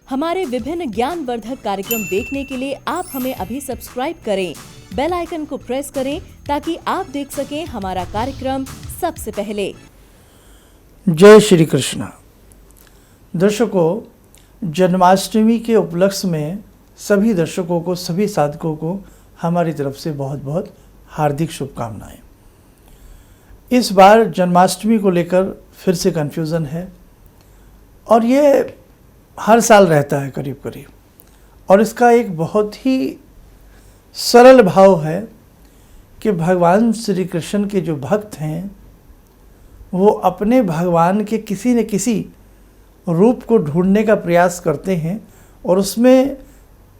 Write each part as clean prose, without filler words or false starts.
हमारे विभिन्न ज्ञानवर्धक कार्यक्रम देखने के लिए आप हमें अभी सब्सक्राइब करें, बेल आइकन को प्रेस करें ताकि आप देख सकें हमारा कार्यक्रम सबसे पहले। जय श्री कृष्ण। दर्शकों, जन्माष्टमी के उपलक्ष्य में सभी दर्शकों को, सभी साधकों को हमारी तरफ से बहुत बहुत हार्दिक शुभकामनाएं। इस बार जन्माष्टमी को लेकर फिर से कन्फ्यूज़न है और ये हर साल रहता है करीब करीब, और इसका एक बहुत ही सरल भाव है कि भगवान श्री कृष्ण के जो भक्त हैं वो अपने भगवान के किसी न किसी रूप को ढूंढने का प्रयास करते हैं और उसमें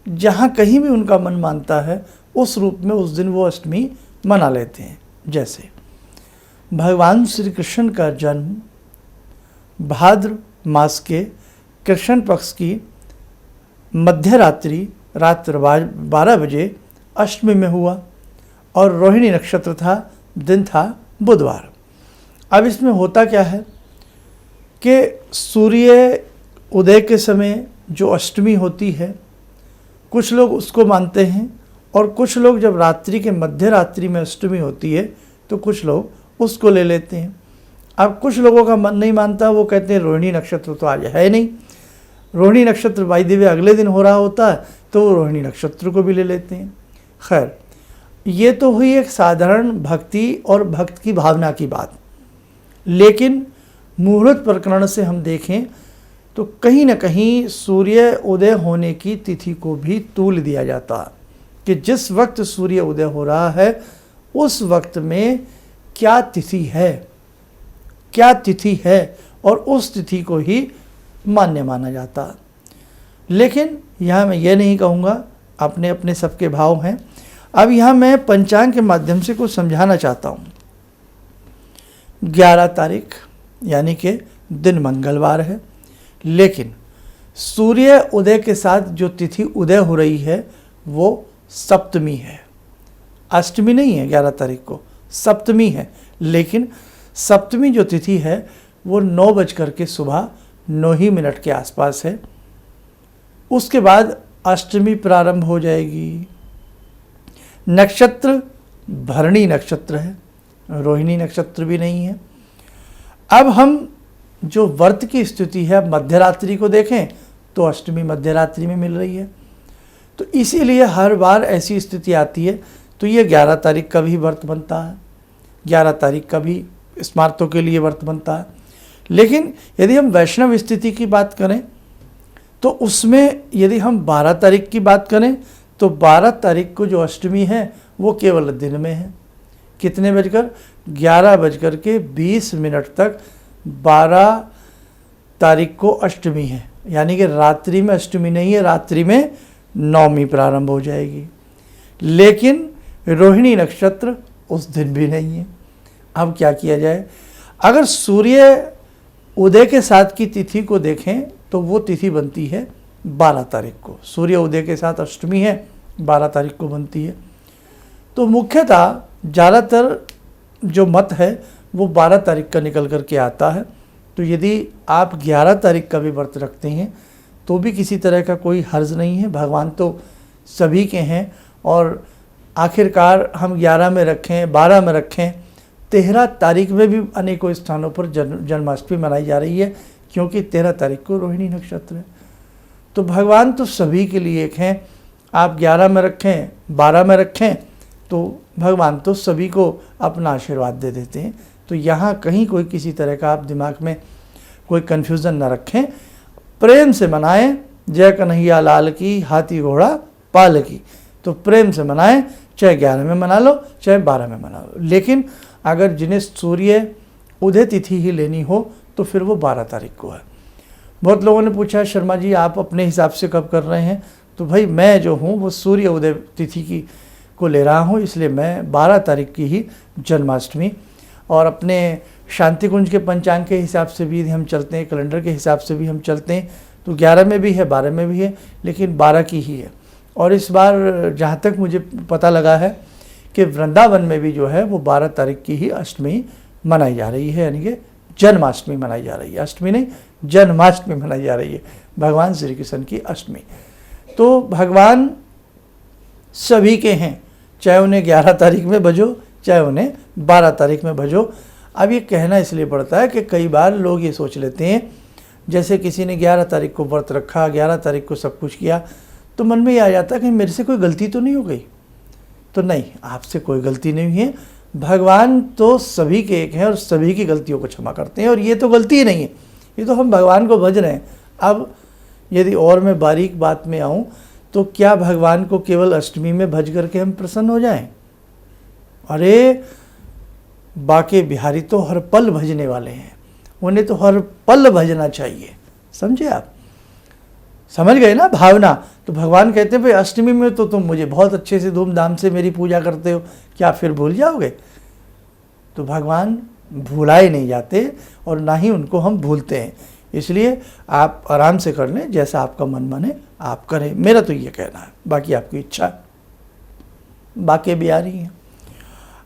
जहाँ कहीं भी उनका मन मानता है उस रूप में उस दिन वो अष्टमी मना लेते हैं। जैसे भगवान श्री कृष्ण का जन्म भाद्र मास के कृष्ण पक्ष की मध्य रात्रि रात्र 12 बजे अष्टमी में हुआ और रोहिणी नक्षत्र था, दिन था बुधवार। अब इसमें होता क्या है कि सूर्य उदय के समय जो अष्टमी होती है कुछ लोग उसको मानते हैं, और कुछ लोग जब रात्रि के मध्य रात्रि में अष्टमी होती है तो कुछ लोग उसको ले लेते हैं। अब कुछ लोगों का मन नहीं मानता, वो कहते हैं रोहिणी नक्षत्र तो आज है नहीं, रोहिणी नक्षत्र बाई द वे अगले दिन हो रहा होता है तो वो रोहिणी नक्षत्र को भी ले लेते हैं। खैर, ये तो हुई एक साधारण भक्ति और भक्त की भावना की बात, लेकिन मुहूर्त प्रकरण से हम देखें तो कहीं न कहीं सूर्य उदय होने की तिथि को भी तूल दिया जाता है कि जिस वक्त सूर्य उदय हो रहा है उस वक्त में क्या तिथि है और उस तिथि को ही मान्य माना जाता। लेकिन यहाँ मैं ये नहीं कहूँगा, अपने अपने सबके भाव हैं। अब यहाँ मैं पंचांग के माध्यम से कुछ समझाना चाहता हूँ। 11 तारीख यानी कि दिन मंगलवार है, लेकिन सूर्य उदय के साथ जो तिथि उदय हो रही है वो सप्तमी है, अष्टमी नहीं है। 11 तारीख को सप्तमी है, लेकिन सप्तमी जो तिथि है वो 9 बजकर के सुबह 9 ही मिनट के आसपास है। उसके बाद अष्टमी प्रारंभ हो जाएगी। नक्षत्र भरणी नक्षत्र है, रोहिणी नक्षत्र भी नहीं है। अब हम जो व्रत की स्थिति है मध्यरात्रि को देखें तो अष्टमी मध्यरात्रि में मिल रही है, तो इसीलिए हर बार ऐसी स्थिति आती है तो ये 11 तारीख का भी व्रत बनता है, 11 तारीख का भी स्मार्तों के लिए व्रत बनता है। लेकिन यदि हम वैष्णव स्थिति की बात करें तो उसमें यदि हम 12 तारीख की बात करें तो 12 तारीख को जो अष्टमी है वो केवल दिन में है। कितने बजकर? 11 बजकर के 20 मिनट तक 12 तारीख को अष्टमी है, यानी कि रात्रि में अष्टमी नहीं है, रात्रि में नवमी प्रारंभ हो जाएगी। लेकिन रोहिणी नक्षत्र उस दिन भी नहीं है। अब क्या किया जाए? अगर सूर्य उदय के साथ की तिथि को देखें तो वो तिथि बनती है 12 तारीख को। सूर्य उदय के साथ अष्टमी है, 12 तारीख को बनती है। तो मुख्यतः ज़्यादातर जो मत है वो 12 तारीख का निकल कर के आता है। तो यदि आप 11 तारीख का भी व्रत रखते हैं तो भी किसी तरह का कोई हर्ज नहीं है। भगवान तो सभी के हैं, और आखिरकार हम 11 में रखें, 12 में रखें, 13 तारीख में भी अनेकों स्थानों पर जन्माष्टमी मनाई जा रही है, क्योंकि 13 तारीख को रोहिणी नक्षत्र है। तो भगवान तो सभी के लिए एक हैं। आप 11 में रखें, 12 में रखें, तो भगवान तो सभी को अपना आशीर्वाद दे देते हैं। तो यहाँ कहीं कोई किसी तरह का आप दिमाग में कोई कन्फ्यूज़न न रखें, प्रेम से मनाएं। जय कन्हैया लाल की, हाथी घोड़ा पाल की। तो प्रेम से मनाएं, चाहे 11 में मना लो चाहे 12 में मना लो। लेकिन अगर जिन्हें सूर्य उदय तिथि ही लेनी हो तो फिर वो 12 तारीख को है। बहुत लोगों ने पूछा, शर्मा जी आप अपने हिसाब से कब कर रहे हैं? तो भाई मैं जो हूँ वो सूर्य उदय तिथि की को ले रहा हूँ, इसलिए मैं 12 तारीख की ही जन्माष्टमी, और अपने शांति कुंज के पंचांग के हिसाब से भी हम चलते हैं, कैलेंडर के हिसाब से भी हम चलते हैं, तो 11 में भी है, 12 में भी है, लेकिन 12 की ही है। और इस बार जहाँ तक मुझे पता लगा है कि वृंदावन में भी जो है वो 12 तारीख की ही अष्टमी मनाई जा रही है, यानी कि जन्माष्टमी मनाई जा रही है। अष्टमी नहीं, जन्माष्टमी मनाई जा रही है, भगवान श्री कृष्ण की अष्टमी। तो भगवान सभी के हैं, चाहे उन्हें 11 तारीख में भजो, चाहे उन्हें 12 तारीख में भजो। अब ये कहना इसलिए पड़ता है कि कई बार लोग ये सोच लेते हैं, जैसे किसी ने 11 तारीख को व्रत रखा, 11 तारीख को सब कुछ किया, तो मन में ये आ जाता है कि मेरे से कोई गलती तो नहीं हो गई। तो नहीं, आपसे कोई गलती नहीं हुई है। भगवान तो सभी के एक हैं और सभी की गलतियों को क्षमा करते हैं, और ये तो गलती ही नहीं है, ये तो हम भगवान को भज रहे हैं। अब यदि और मैं बारीक बात में आऊँ तो क्या भगवान को केवल अष्टमी में भज करके हम प्रसन्न हो जाएं? अरे बाके बिहारी तो हर पल भजने वाले हैं, उन्हें तो हर पल भजना चाहिए। समझे आप? समझ गए ना भावना? तो भगवान कहते हैं भाई अष्टमी में तो तुम मुझे बहुत अच्छे से धूमधाम से मेरी पूजा करते हो, क्या फिर भूल जाओगे? तो भगवान भुलाए नहीं जाते और ना ही उनको हम भूलते हैं। इसलिए आप आराम से कर लें, जैसा आपका मन माने आप करें, मेरा तो ये कहना है, बाकी आपकी इच्छा। बाकी भी आ रही हैं।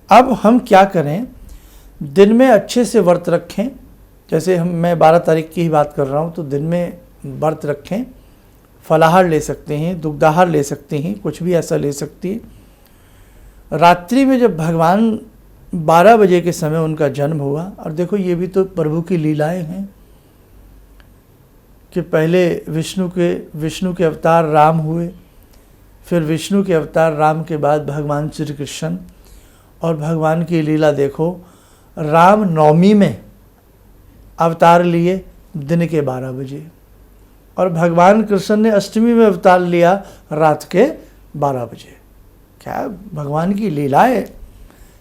अब हम क्या करें? दिन में अच्छे से व्रत रखें। जैसे मैं 12 तारीख की ही बात कर रहा हूँ, तो दिन में व्रत रखें, फलाहार ले सकते हैं, दुग्धाहार ले सकते हैं, कुछ भी ऐसा ले सकती है। रात्रि में जब भगवान 12 बजे के समय उनका जन्म हुआ, और देखो ये भी तो प्रभु की लीलाएं हैं कि पहले विष्णु के अवतार राम हुए, फिर विष्णु के अवतार राम के बाद भगवान श्री कृष्ण। और भगवान की लीला देखो, राम नवमी में अवतार लिए दिन के 12 बजे, और भगवान कृष्ण ने अष्टमी में अवतार लिया रात के 12 बजे। क्या भगवान की लीला है,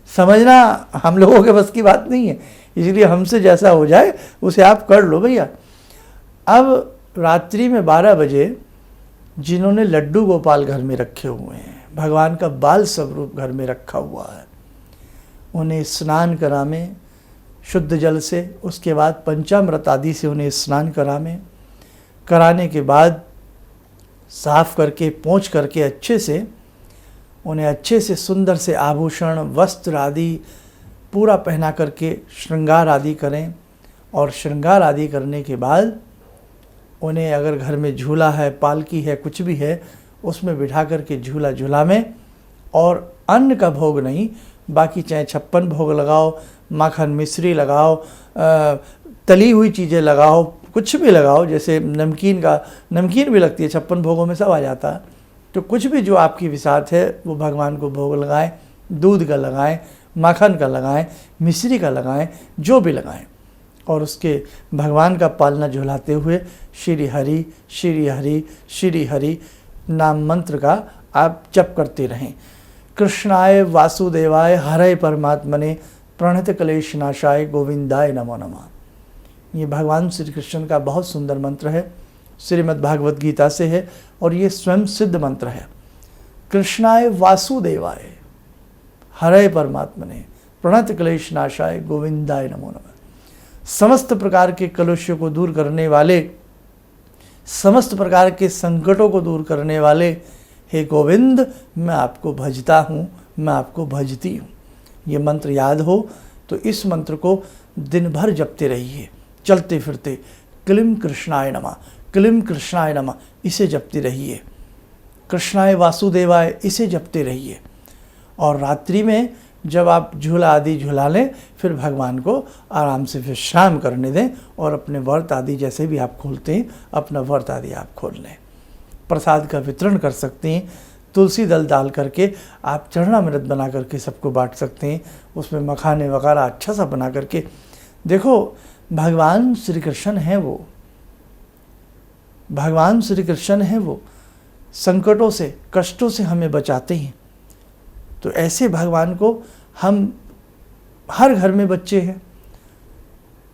समझना हम लोगों के बस की बात नहीं है। इसलिए हमसे जैसा हो जाए उसे आप कर लो भैया। अब रात्रि में 12 बजे जिन्होंने लड्डू गोपाल घर में रखे हुए हैं, भगवान का बाल स्वरूप घर में रखा हुआ है, उन्हें स्नान करामें शुद्ध जल से, उसके बाद पंचामृत आदि से उन्हें स्नान करामें। कराने के बाद साफ करके पोंछ करके अच्छे से उन्हें अच्छे से सुंदर से आभूषण वस्त्र आदि पूरा पहना करके श्रृंगार आदि करें। और श्रृंगार आदि करने के बाद उन्हें अगर घर में झूला है, पालकी है, कुछ भी है, उसमें बिठा करके झूला झूलामें। और अन्न का भोग नहीं, बाकी चाहे 56 भोग लगाओ, माखन मिश्री लगाओ, तली हुई चीज़ें लगाओ, कुछ भी लगाओ। जैसे नमकीन भी लगती है, 56 भोगों में सब आ जाता है। तो कुछ भी जो आपकी विसात है वो भगवान को भोग लगाएं, दूध का लगाएं, माखन का लगाएं, मिश्री का लगाएं, जो भी लगाएं। और उसके भगवान का पालना झुलाते हुए श्री हरि श्री हरि श्री हरि नाम मंत्र का आप जप करते रहें। कृष्णाय वासुदेवाय हरे परमात्मने प्रणत क्लेश नाशाय गोविंदाय नमो नमः। ये भगवान श्री कृष्ण का बहुत सुंदर मंत्र है, श्रीमद् भागवत गीता से है, और ये स्वयं सिद्ध मंत्र है। कृष्णाय वासुदेवाय हरे परमात्मने प्रणत क्लेश नाशाय गोविंदाय नमो नमः। समस्त प्रकार के कलुष्यों को दूर करने वाले, समस्त प्रकार के संकटों को दूर करने वाले हे गोविंद, मैं आपको भजता हूँ, मैं आपको भजती हूँ। ये मंत्र याद हो तो इस मंत्र को दिन भर जपते रहिए, चलते फिरते। क्लीं कृष्णाय नमः, क्लीं कृष्णाय नमः, इसे जपते रहिए। कृष्णाय वासुदेवाय, इसे जपते रहिए। और रात्रि में जब आप झूला आदि झूला लें, फिर भगवान को आराम से विश्राम करने दें, और अपने व्रत आदि जैसे भी आप खोलते हैं, अपना व्रत आदि आप खोल लें। प्रसाद का वितरण कर सकते हैं, तुलसी दल डाल करके आप चरणामृत बना करके सबको बांट सकते हैं, उसमें मखाने वगैरह अच्छा सा बना करके। देखो भगवान श्री कृष्ण हैं, वो भगवान श्री कृष्ण हैं, वो संकटों से कष्टों से हमें बचाते हैं। तो ऐसे भगवान को हम, हर घर में बच्चे हैं,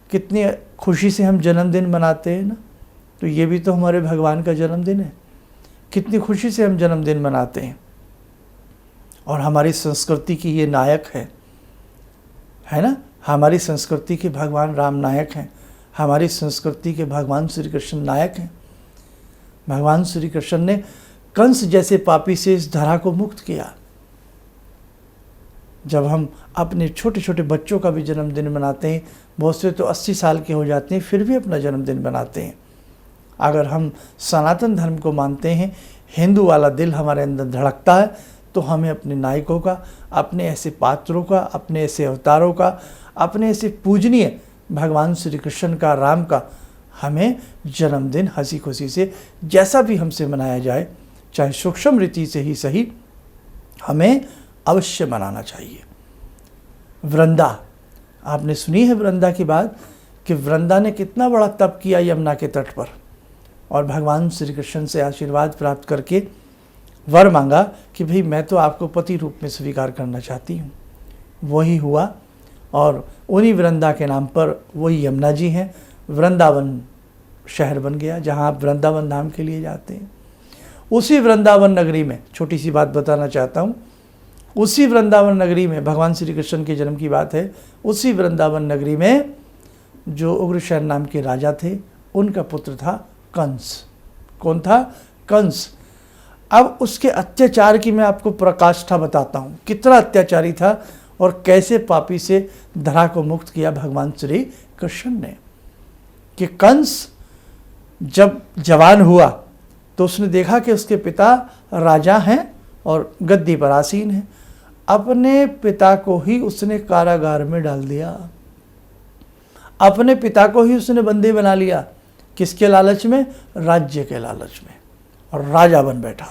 कितनी खुशी से हम जन्मदिन मनाते हैं ना। तो ये भी तो हमारे भगवान का जन्मदिन है, कितनी खुशी से हम जन्मदिन मनाते हैं। और हमारी संस्कृति की ये नायक है ना। हमारी संस्कृति के भगवान राम नायक हैं, हमारी संस्कृति के भगवान श्री कृष्ण नायक हैं। भगवान श्री कृष्ण ने कंस जैसे पापी से इस धरा को मुक्त किया। जब हम अपने छोटे छोटे बच्चों का भी जन्मदिन मनाते हैं, बहुत से तो 80 साल के हो जाते हैं फिर भी अपना जन्मदिन मनाते हैं। अगर हम सनातन धर्म को मानते हैं, हिंदू वाला दिल हमारे अंदर धड़कता है, तो हमें अपने नायकों का, अपने ऐसे पात्रों का, अपने ऐसे अवतारों का, अपने ऐसे पूजनीय भगवान श्री कृष्ण का, राम का, हमें जन्मदिन हंसी खुशी से जैसा भी हमसे मनाया जाए, चाहे सूक्ष्म रीति से ही सही, हमें अवश्य मनाना चाहिए। वृंदा, आपने सुनी है वृंदा की बात कि वृंदा ने कितना बड़ा तप किया यमुना के तट पर, और भगवान श्री कृष्ण से आशीर्वाद प्राप्त करके वर मांगा कि भाई मैं तो आपको पति रूप में स्वीकार करना चाहती हूँ। वही हुआ, और उन्हीं वृंदा के नाम पर वही यमुना जी हैं। वृंदावन शहर बन गया जहाँ आप वृंदावन धाम के लिए जाते हैं। उसी वृंदावन नगरी में छोटी सी बात बताना चाहता हूँ, उसी वृंदावन नगरी में भगवान श्री कृष्ण के जन्म की बात है। उसी वृंदावन नगरी में जो उग्रसेन नाम के राजा थे, उनका पुत्र था कंस। कौन था? कंस। अब उसके अत्याचार की मैं आपको प्रकाष्ठा बताता हूँ, कितना अत्याचारी था और कैसे पापी से धरा को मुक्त किया भगवान श्री कृष्ण ने। कि कंस जब जवान हुआ तो उसने देखा कि उसके पिता राजा हैं और गद्दी पर आसीन हैं। अपने पिता को ही उसने कारागार में डाल दिया, अपने पिता को ही उसने बंदी बना लिया। किसके लालच में? राज्य के लालच में, और राजा बन बैठा।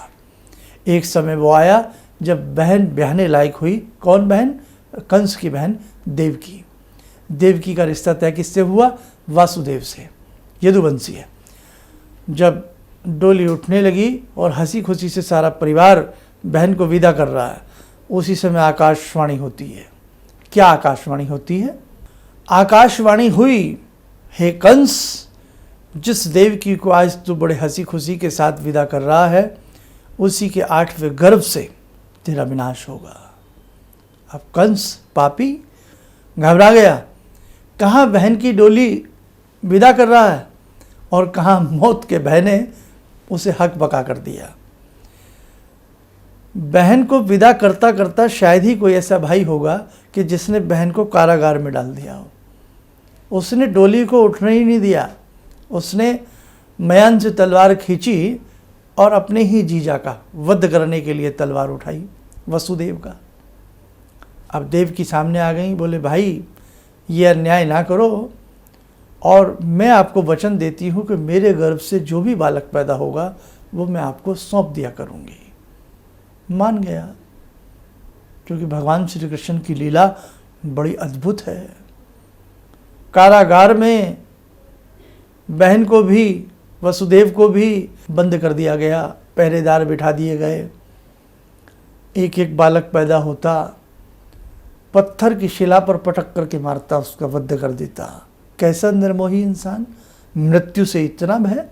एक समय वो आया जब बहन ब्याहने लायक हुई। कौन बहन? कंस की बहन देवकी। देवकी का रिश्ता तय किससे हुआ? वासुदेव से, यदुवंशी है। जब डोली उठने लगी और हंसी खुशी से सारा परिवार बहन को विदा कर रहा है, उसी समय आकाशवाणी होती है। क्या आकाशवाणी होती है? आकाशवाणी हुई, हे कंस, जिस देवकी को आज तू बड़े हंसी खुशी के साथ विदा कर रहा है, उसी के 8वें गर्भ से तेरा विनाश होगा। अब कंस पापी घबरा गया, कहाँ बहन की डोली विदा कर रहा है और कहाँ मौत के भय ने उसे हक बका कर दिया। बहन को विदा करता करता शायद ही कोई ऐसा भाई होगा कि जिसने बहन को कारागार में डाल दिया हो। उसने डोली को उठने ही नहीं दिया, उसने मयान से तलवार खींची और अपने ही जीजा का वध करने के लिए तलवार उठाई, वसुदेव का। अब देव की सामने आ गई, बोले भाई ये अन्याय ना करो, और मैं आपको वचन देती हूँ कि मेरे गर्भ से जो भी बालक पैदा होगा वो मैं आपको सौंप दिया करूँगी। मान गया, क्योंकि भगवान श्री कृष्ण की लीला बड़ी अद्भुत है। कारागार में बहन को भी, वसुदेव को भी बंद कर दिया गया, पहरेदार बिठा दिए गए। एक एक बालक पैदा होता, पत्थर की शिला पर पटक करके मारता, उसका वध कर देता। कैसा निर्मोही इंसान, मृत्यु से इतना भय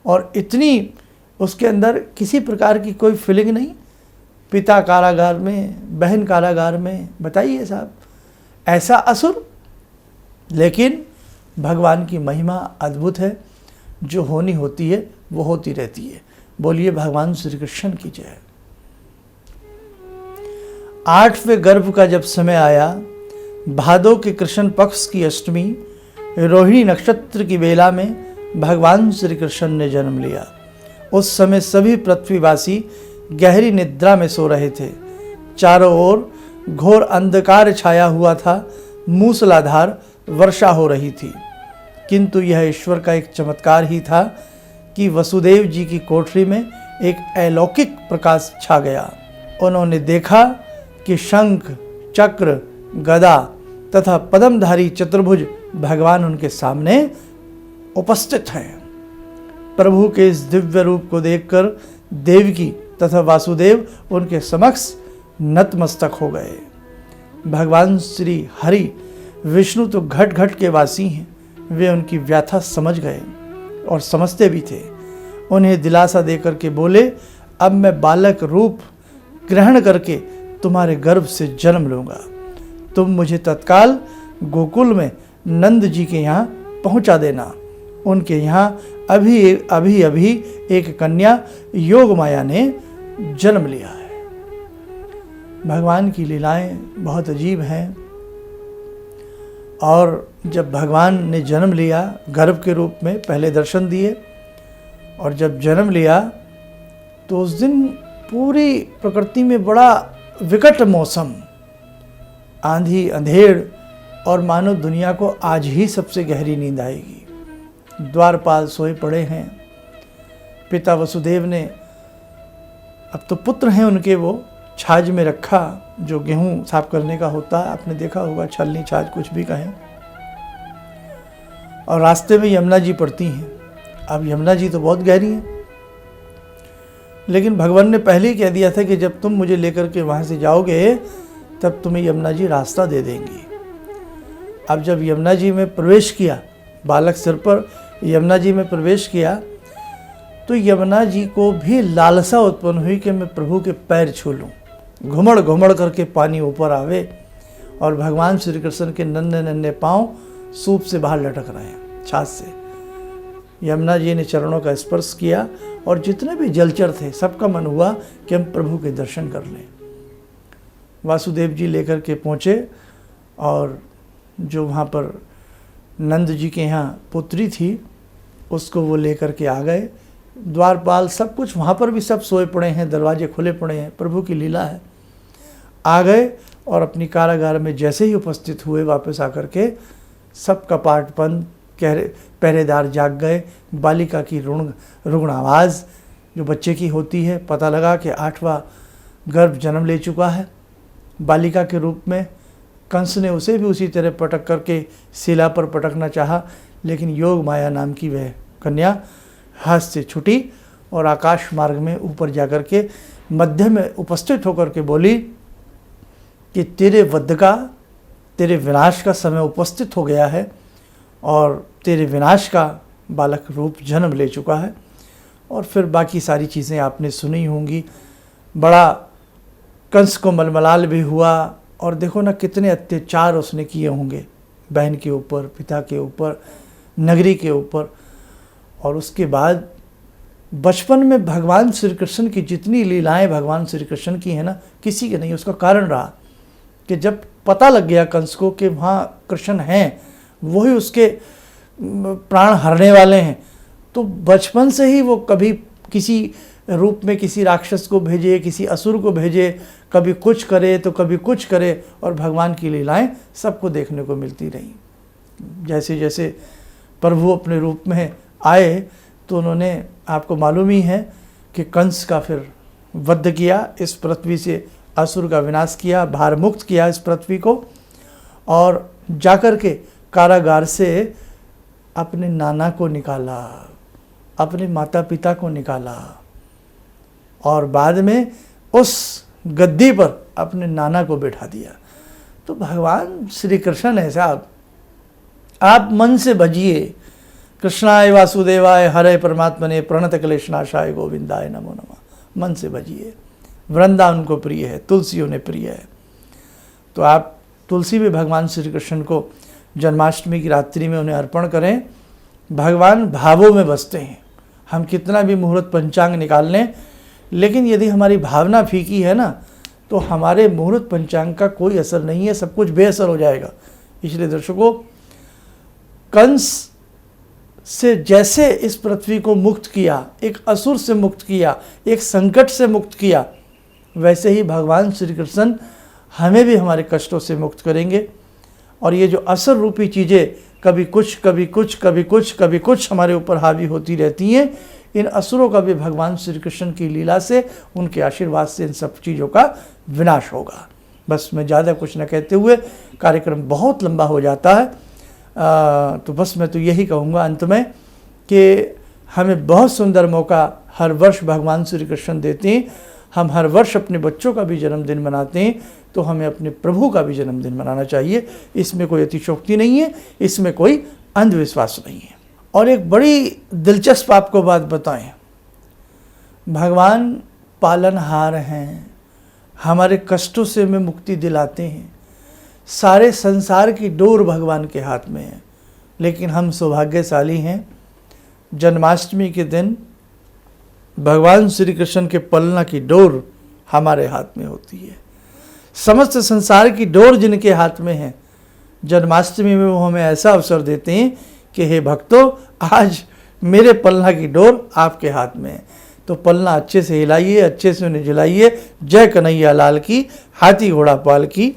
और इतनी उसके अंदर किसी प्रकार की कोई फीलिंग नहीं। पिता कारागार में, बहन कारागार में, बताइए साहब, ऐसा असुर। लेकिन भगवान की महिमा अद्भुत है, जो होनी होती है वो होती रहती है। बोलिए भगवान श्री कृष्ण की जय। 8वें गर्भ का जब समय आया, भादो के कृष्ण पक्ष की अष्टमी, रोहिणी नक्षत्र की बेला में भगवान श्री कृष्ण ने जन्म लिया। उस समय सभी पृथ्वीवासी गहरी निद्रा में सो रहे थे। चारों ओर घोर अंधकार छाया हुआ था, मूसलाधार वर्षा हो रही थी। किंतु यह ईश्वर का एक चमत्कार ही था कि वसुदेव जी की कोठरी में एक अलौकिक प्रकाश छा गया। उन्होंने देखा कि शंख, चक्र, गदा तथा पद्मधारी चतुर्भुज भगवान उनके सामने उपस्थित हैं। प्रभु के इस दिव्य रूप को देखकर देवकी तथा वासुदेव उनके समक्ष नतमस्तक हो गए। भगवान श्री हरि विष्णु तो घट घट के वासी हैं, वे उनकी व्यथा समझ गए और समझते भी थे। उन्हें दिलासा देकर के बोले, अब मैं बालक रूप ग्रहण करके तुम्हारे गर्भ से जन्म लूँगा। तुम मुझे तत्काल गोकुल में नंद जी के यहाँ पहुँचा देना। उनके यहाँ अभी एक कन्या योग माया ने जन्म लिया है। भगवान की लीलाएं बहुत अजीब हैं। और जब भगवान ने जन्म लिया गर्भ के रूप में, पहले दर्शन दिए, और जब जन्म लिया तो उस दिन पूरी प्रकृति में बड़ा विकट मौसम, आंधी अंधेड़, और मानो दुनिया को आज ही सबसे गहरी नींद आएगी। द्वारपाल सोए पड़े हैं। पिता वसुदेव ने, अब तो पुत्र हैं उनके, वो छाछ में रखा, जो गेहूं साफ करने का होता है, आपने देखा होगा, छलनी छाछ कुछ भी कहें। और रास्ते में यमुना जी पड़ती हैं। अब यमुना जी तो बहुत गहरी हैं, लेकिन भगवान ने पहले ही कह दिया था कि जब तुम मुझे लेकर के वहाँ से जाओगे तब तुम्हें यमुना जी रास्ता दे देंगी। अब जब यमुना जी में प्रवेश किया, बालक सिर पर यमुना जी में प्रवेश किया, तो यमुना जी को भी लालसा उत्पन्न हुई कि मैं प्रभु के पैर छू लूँ। घुमड़ घुमड़ करके पानी ऊपर आवे और भगवान श्री कृष्ण के नन्हे नन्हे पाँव सूप से बाहर लटक रहे हैं, छाछ से। यमुना जी ने चरणों का स्पर्श किया और जितने भी जलचर थे सबका मन हुआ कि हम प्रभु के दर्शन कर लें। वासुदेव जी लेकर के पहुँचे और जो वहाँ पर नंद जी के यहाँ पुत्री थी उसको वो लेकर के आ गए। द्वारपाल सब कुछ वहाँ पर भी सब सोए पड़े हैं, दरवाजे खुले पड़े हैं, प्रभु की लीला है। आ गए और अपनी कारागार में जैसे ही उपस्थित हुए वापस आकर के सब कपाट बंद, पहरेदार जाग गए। बालिका की रुग्ण आवाज़ जो बच्चे की होती है, पता लगा कि 8वां गर्भ जन्म ले चुका है बालिका के रूप में। कंस ने उसे भी उसी तरह पटक करके शिला पर पटकना चाहा, लेकिन योग माया नाम की वह कन्या हाथ से छूटी और आकाश मार्ग में ऊपर जाकर के मध्य में उपस्थित होकर के बोली कि तेरे वध का, तेरे विनाश का समय उपस्थित हो गया है और तेरे विनाश का बालक रूप जन्म ले चुका है। और फिर बाकी सारी चीज़ें आपने सुनी होंगी। बड़ा कंस को मलमलाल भी हुआ और देखो ना कितने अत्याचार उसने किए होंगे बहन के ऊपर, पिता के ऊपर, नगरी के ऊपर। और उसके बाद बचपन में भगवान श्री कृष्ण की जितनी लीलाएं भगवान श्री कृष्ण की हैं ना, किसी के नहीं। उसका कारण रहा कि जब पता लग गया कंस को कि वहाँ कृष्ण हैं, वही उसके प्राण हरने वाले हैं, तो बचपन से ही वो कभी किसी रूप में किसी राक्षस को भेजे, किसी असुर को भेजे, कभी कुछ करे तो कभी कुछ करे, और भगवान की लीलाएं सबको देखने को मिलती रहीं। जैसे जैसे प्रभु अपने रूप में आए तो उन्होंने, आपको मालूम ही है कि कंस का फिर वध किया, इस पृथ्वी से असुर का विनाश किया, भार मुक्त किया इस पृथ्वी को, और जाकर के कारागार से अपने नाना को निकाला, अपने माता पिता को निकाला, और बाद में उस गद्दी पर अपने नाना को बैठा दिया। तो भगवान श्री कृष्ण है साहब, आप मन से भजिए। कृष्णाय वासुदेवाय हरे परमात्मने प्रणत क्लेशनाशाय गोविंदाय नमो नमः। मन से भजिए। वृंदावन को प्रिय है, तुलसी उन्हें प्रिय है। तो आप तुलसी भी भगवान श्री कृष्ण को जन्माष्टमी की रात्रि में उन्हें अर्पण करें। भगवान भावों में बसते हैं। हम कितना भी मुहूर्त पंचांग निकाल लें, लेकिन यदि हमारी भावना फीकी है ना, तो हमारे मुहूर्त पंचांग का कोई असर नहीं है, सब कुछ बेअसर हो जाएगा। इसलिए दर्शकों, कंस से जैसे इस पृथ्वी को मुक्त किया, एक असुर से मुक्त किया, एक संकट से मुक्त किया, वैसे ही भगवान श्री कृष्ण हमें भी हमारे कष्टों से मुक्त करेंगे। और ये जो असुर रूपी चीज़ें कभी कुछ कभी कुछ कभी कुछ कभी कुछ हमारे ऊपर हावी होती रहती हैं, इन असुरों का भी भगवान श्री कृष्ण की लीला से, उनके आशीर्वाद से इन सब चीज़ों का विनाश होगा। बस मैं ज़्यादा कुछ न कहते हुए, कार्यक्रम बहुत लंबा हो जाता है, तो बस मैं तो यही कहूँगा अंत में कि हमें बहुत सुंदर मौका हर वर्ष भगवान श्री कृष्ण देते हैं। हम हर वर्ष अपने बच्चों का भी जन्मदिन मनाते हैं, तो हमें अपने प्रभु का भी जन्मदिन मनाना चाहिए। इसमें कोई अतिशयोक्ति नहीं है, इसमें कोई अंधविश्वास नहीं है। और एक बड़ी दिलचस्प आपको बात बताएं, भगवान पालनहार हैं, हमारे कष्टों से हमें मुक्ति दिलाते हैं। सारे संसार की डोर भगवान के हाथ में है, लेकिन हम सौभाग्यशाली हैं, जन्माष्टमी के दिन भगवान श्री कृष्ण के पलना की डोर हमारे हाथ में होती है। समस्त संसार की डोर जिनके हाथ में है, जन्माष्टमी में वो हमें ऐसा अवसर देते हैं कि हे भक्तों, आज मेरे पलना की डोर आपके हाथ में है, तो पलना अच्छे से हिलाइए, अच्छे से उन्हें झुलाइए। जय कन्हैया लाल की, हाथी घोड़ा पाल की।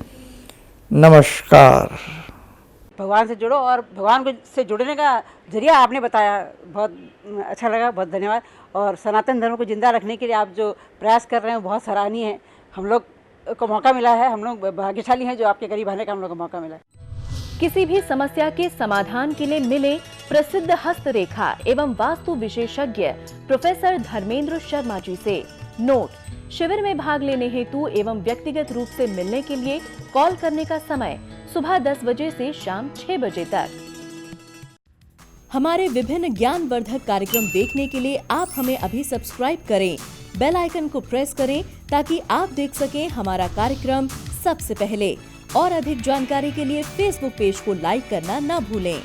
नमस्कार। भगवान से जुड़ो, और भगवान को से जुड़ने का जरिया आपने बताया, बहुत अच्छा लगा, बहुत धन्यवाद। और सनातन धर्म को जिंदा रखने के लिए आप जो प्रयास कर रहे हैं बहुत सराहनीय है। हम लोग को मौका मिला है, हम लोग भाग्यशाली हैं जो आपके करीब आने का हम लोग को मौका मिला है। किसी भी समस्या के समाधान के लिए मिले प्रसिद्ध हस्तरेखा एवं वास्तु विशेषज्ञ प्रोफेसर धर्मेंद्र शर्मा जी से। नोट: शिविर में भाग लेने हेतु एवं व्यक्तिगत रूप से मिलने के लिए कॉल करने का समय सुबह 10 बजे से शाम 6 बजे तक। हमारे विभिन्न ज्ञानवर्धक कार्यक्रम देखने के लिए आप हमें अभी सब्सक्राइब करें, बेल आइकन को प्रेस करें ताकि आप देख सकें हमारा कार्यक्रम सबसे पहले। और अधिक जानकारी के लिए फेसबुक पेज को लाइक करना न भूलें।